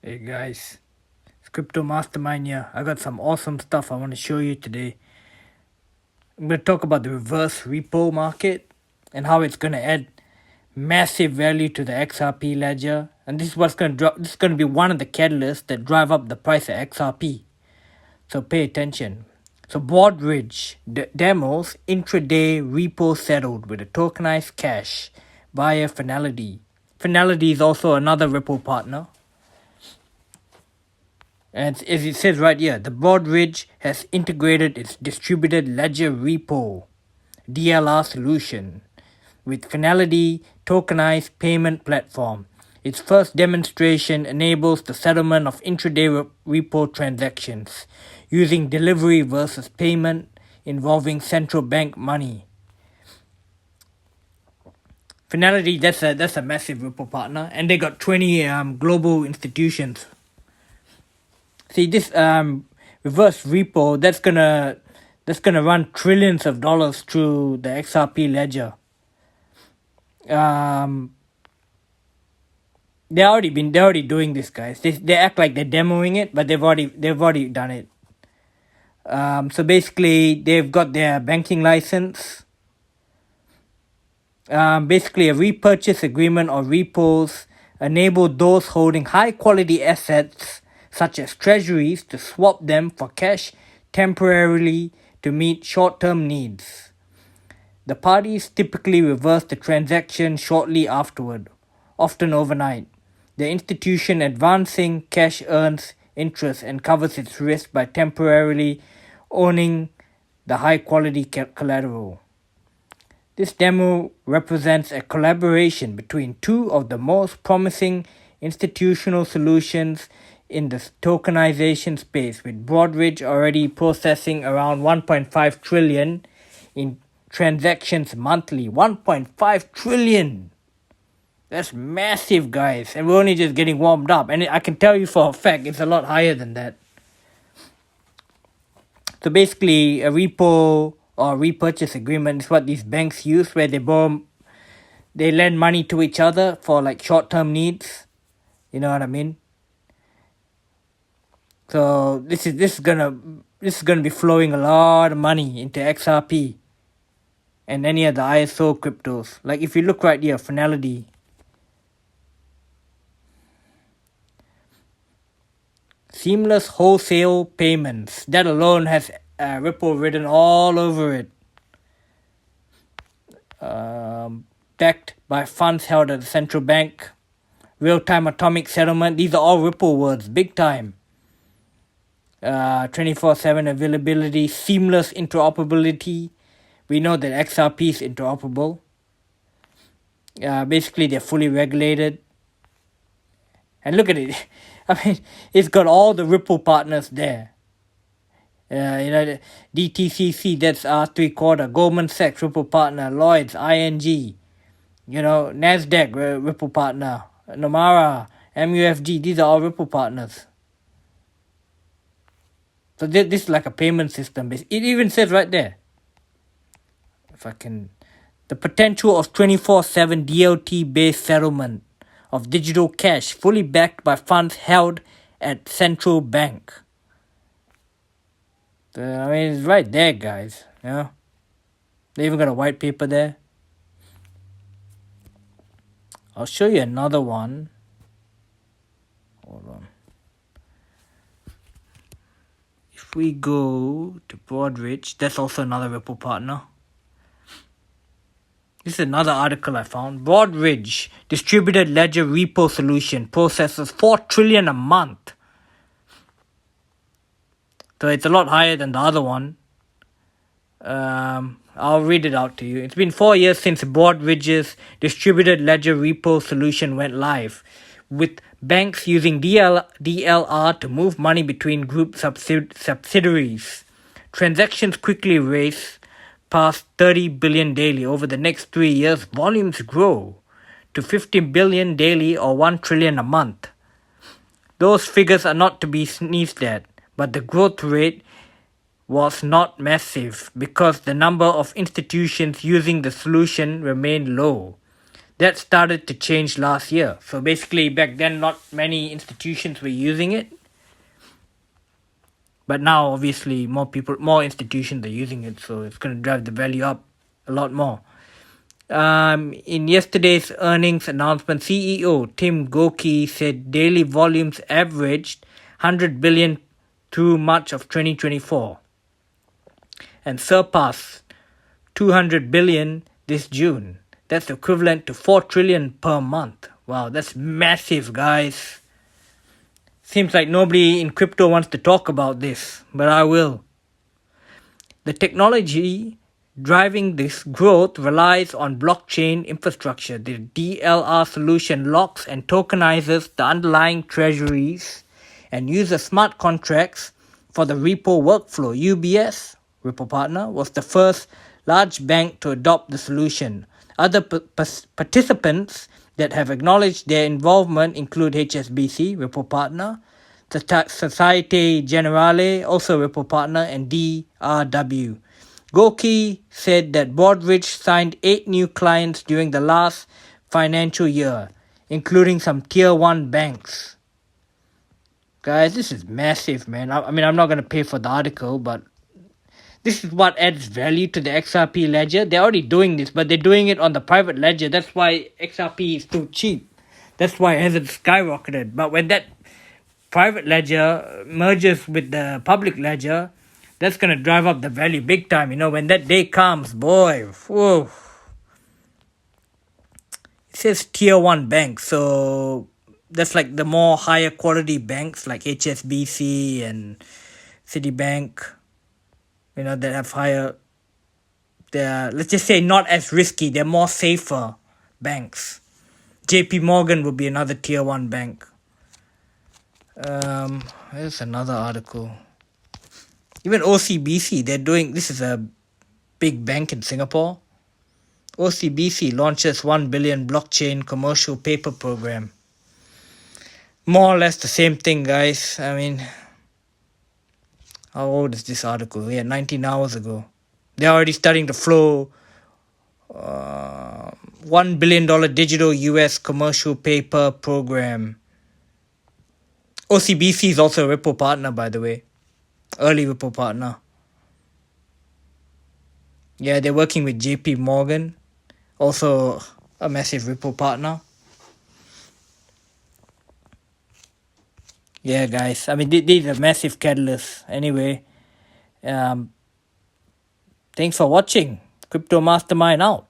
Hey guys, it's Crypto Mastermind here. I got some awesome stuff I want to show you today. I'm going to talk about the reverse repo market and how it's going to add massive value to the XRP ledger. And this is what's going to drop. This is going to be one of the catalysts that drive up the price of XRP. So pay attention. So Broadridge demos intraday repo settled with a tokenized cash via Finality. Finality is also another repo partner. And as it says right here, the Broadridge has integrated its distributed ledger repo (DLR) solution with Finality tokenized payment platform. Its first demonstration enables the settlement of intraday repo transactions using delivery versus payment involving central bank money. Finality, that's a massive repo partner, and they got 20 global institutions. See this reverse repo that's gonna run trillions of dollars through the XRP ledger. They're already doing this, guys. They act like they're demoing it, but they've already done it. So basically they've got their banking license. Basically a repurchase agreement or repos enable those holding high quality assets such as treasuries to swap them for cash temporarily to meet short-term needs. The parties typically reverse the transaction shortly afterward, often overnight. The institution advancing cash earns interest and covers its risk by temporarily owning the high-quality collateral. This demo represents a collaboration between two of the most promising institutional solutions in the tokenization space, with Broadridge already processing around 1.5 trillion in transactions monthly. 1.5 trillion! That's massive, guys, and we're only just getting warmed up, and I can tell you for a fact it's a lot higher than that. So basically a repo or repurchase agreement is what these banks use, where they lend money to each other for like short-term needs. You know what I mean? So this is gonna be flowing a lot of money into XRP and any of the ISO cryptos. Like if you look right here, Finality. Seamless wholesale payments. That alone has Ripple written all over it. Backed by funds held at the central bank. Real-time atomic settlement. These are all Ripple words. Big time. 24/7 availability. Seamless interoperability. We know that XRP is interoperable. Basically, they're fully regulated. And look at it. I mean, it's got all the Ripple partners there. DTCC, that's R3/4. Goldman Sachs, Ripple partner. Lloyds, ING. NASDAQ, Ripple partner. Nomura, MUFG, these are all Ripple partners. So this is like a payment system. It even says right there, the potential of 24/7 DLT-based settlement of digital cash fully backed by funds held at central bank. It's right there, guys. They even got a white paper there. I'll show you another one. Hold on. If we go to Broadridge, that's also another Ripple partner. This is another article I found. Broadridge distributed ledger repo solution processes 4 trillion a month. So it's a lot higher than the other one. I'll read it out to you. It's been 4 years since Broadridge's distributed ledger repo solution went live, with banks using DLR to move money between group subsidiaries. Transactions quickly race past 30 billion daily. Over the next 3 years, volumes grow to 50 billion daily or 1 trillion a month. Those figures are not to be sneezed at, but the growth rate was not massive because the number of institutions using the solution remained low. That started to change last year. So basically, back then, not many institutions were using it. But now, obviously, more institutions are using it. So it's going to drive the value up a lot more. In yesterday's earnings announcement, CEO Tim Goki said daily volumes averaged 100 billion through March of 2024 and surpassed 200 billion this June. That's equivalent to 4 trillion per month. Wow, that's massive, guys. Seems like nobody in crypto wants to talk about this, but I will. The technology driving this growth relies on blockchain infrastructure. The DLR solution locks and tokenizes the underlying treasuries and uses smart contracts for the repo workflow. UBS, repo partner, was the first large bank to adopt the solution. Other participants that have acknowledged their involvement include HSBC, repo partner, Societe Generale, also repo partner, and DRW. Goki said that Broadridge signed 8 new clients during the last financial year, including some tier 1 banks. Guys, this is massive, man. I mean, I'm not going to pay for the article, but this is what adds value to the XRP ledger. They're already doing this, but they're doing it on the private ledger. That's why XRP is too cheap. That's why it hasn't skyrocketed. But when that private ledger merges with the public ledger, that's going to drive up the value big time. When that day comes, boy, whoa. It says tier 1 banks, so that's like the more higher quality banks like HSBC and Citibank, that have higher, they're, let's just say, not as risky. They're more safer banks. JP Morgan would be another tier 1 bank. Here's another article. Even OCBC, this is a big bank in Singapore. OCBC launches 1 billion blockchain commercial paper program. More or less the same thing, guys. I mean, how old is this article? Yeah, 19 hours ago. They're already starting to flow $1 billion digital US commercial paper program. OCBC is also a repo partner, by the way. Early repo partner. Yeah, they're working with JP Morgan. Also a massive repo partner. Yeah, guys. I mean, these are massive catalysts. Anyway, thanks for watching. Crypto Mastermind out.